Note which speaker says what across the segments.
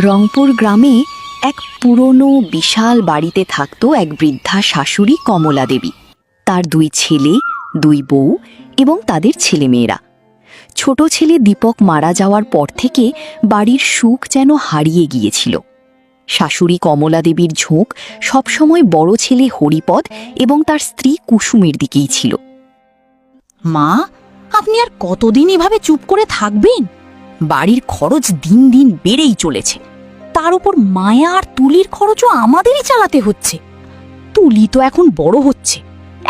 Speaker 1: রংপুর গ্রামে এক পুরনো বিশাল বাড়িতে থাকত এক বৃদ্ধা শাশুড়ি কমলা দেবী। তার 2 ছেলে, 2 বউ এবং তাদের ছেলেমেয়েরা। ছোট ছেলে দীপক মারা যাওয়ার পর থেকে বাড়ির সুখ যেন হারিয়ে গিয়েছিল। শাশুড়ি কমলা দেবীর ঝোঁক সবসময় বড় ছেলে হরিপদ এবং তার স্ত্রী কুসুমের দিকেই ছিল।
Speaker 2: মা, আপনি আর কতদিন এভাবে চুপ করে থাকবেন? বাড়ির খরচ দিন দিন বেড়েই চলেছে, তার উপর মায়া আর তুলির খরচও আমাদেরই চালাতে হচ্ছে। তুলি তো এখন বড় হচ্ছে,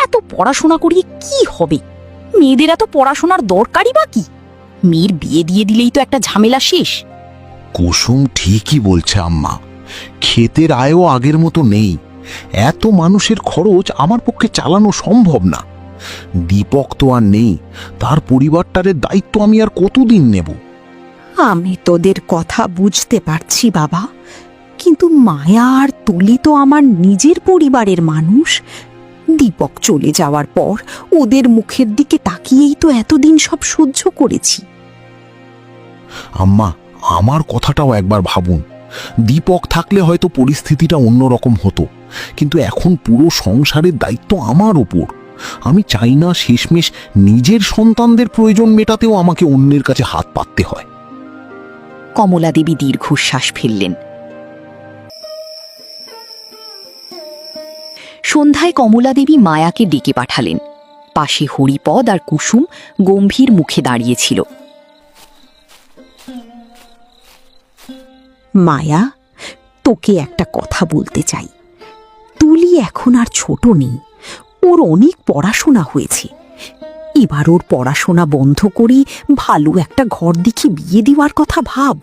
Speaker 2: এত পড়াশোনা করিয়ে কি হবে? মেয়েদের এত পড়াশোনার দরকারই বা কি? মেয়ের বিয়ে দিয়ে দিলেই তো একটা ঝামেলা শেষ।
Speaker 3: কুসুম ঠিকই বলছে আম্মা, ক্ষেতের আয়ও আগের মতো নেই। এত মানুষের খরচ আমার পক্ষে চালানো সম্ভব না। দীপক তো আর নেই, তার পরিবারটার দায়িত্ব আমি আর কতদিন নেব?
Speaker 4: আমি তোদের কথা বুঝতে পারছি বাবা, কিন্তু মায়া আর তুলি তো আমার নিজের পরিবারের মানুষ। দীপক চলে যাওয়ার পর ওদের মুখের দিকে তাকিয়েই তো এতদিন সব সহ্য করেছি।
Speaker 3: আম্মা, আমার কথাটাও একবার ভাবুন। দীপক থাকলে হয়তো পরিস্থিতিটা অন্যরকম হতো, কিন্তু এখন পুরো সংসারের দায়িত্ব আমার ওপর। আমি চাই না শেষমেশ নিজের সন্তানদের প্রয়োজন মেটাতেও আমাকে অন্যের কাছে হাত পাততে হয়।
Speaker 1: কমলা দেবী দীর্ঘশ্বাস ফেললেন। সন্ধ্যায় কমলা দেবী মায়াকে ডেকে পাঠালেন। পাশে হরিপদ আর কুসুম গম্ভীর মুখে দাঁড়িয়েছিল।
Speaker 4: মায়া, তোকে একটা কথা বলতে চাই। তুলি এখন আর ছোট নেই, ওর অনেক পড়াশোনা হয়েছে। এবার ওর পড়াশোনা বন্ধ করে ভালো একটা ঘর দেখে বিয়ে দেওয়ার কথা ভাব।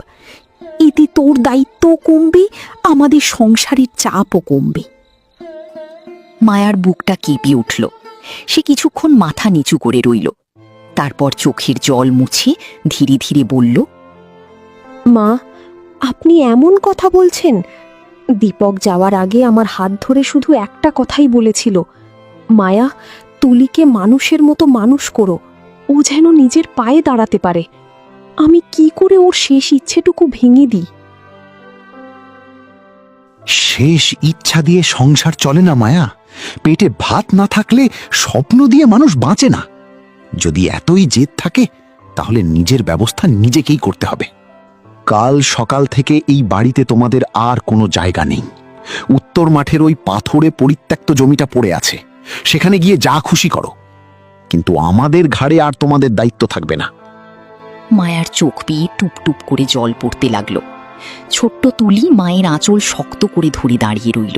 Speaker 4: এতে তোর দায়িত্বও কমবে, আমাদের সংসারের চাপও কমবে।
Speaker 1: মায়ার বুকটা কেঁপে উঠল। সে কিছুক্ষণ মাথা নিচু করে রইল, তারপর চোখের জল মুছে ধীরে ধীরে বলল,
Speaker 5: মা, আপনি এমন কথা বলছেন? দীপক যাওয়ার আগে আমার হাত ধরে শুধু একটা কথাই বলেছিল, মায়া, তুলিকে মানুষের মতো মানুষ করো, ও যেন নিজের পায়ে দাঁড়াতে পারে। আমি কি করে ওর শেষ ইচ্ছেটুকু ভেঙে দিই?
Speaker 6: শেষ ইচ্ছা দিয়ে সংসার চলে না মায়া। পেটে ভাত না থাকলে স্বপ্ন দিয়ে মানুষ বাঁচে না। যদি এতই জেদ থাকে, তাহলে নিজের ব্যবস্থা নিজেকেই করতে হবে। কাল সকাল থেকে এই বাড়িতে তোমাদের আর কোনো জায়গা নেই। উত্তর মাঠের ওই পাথরে পরিত্যক্ত জমিটা পড়ে আছে, সেখানে গিয়ে যা খুশি করো, কিন্তু আমাদের ঘাড়ে আর তোমাদের দায়িত্ব থাকবে না।
Speaker 1: মায়ার চোখ বেয়ে টুপটুপ করে জল পড়তে লাগল। ছোট্ট তুলি মায়ের আঁচল শক্ত করে ধরে দাঁড়িয়ে রইল।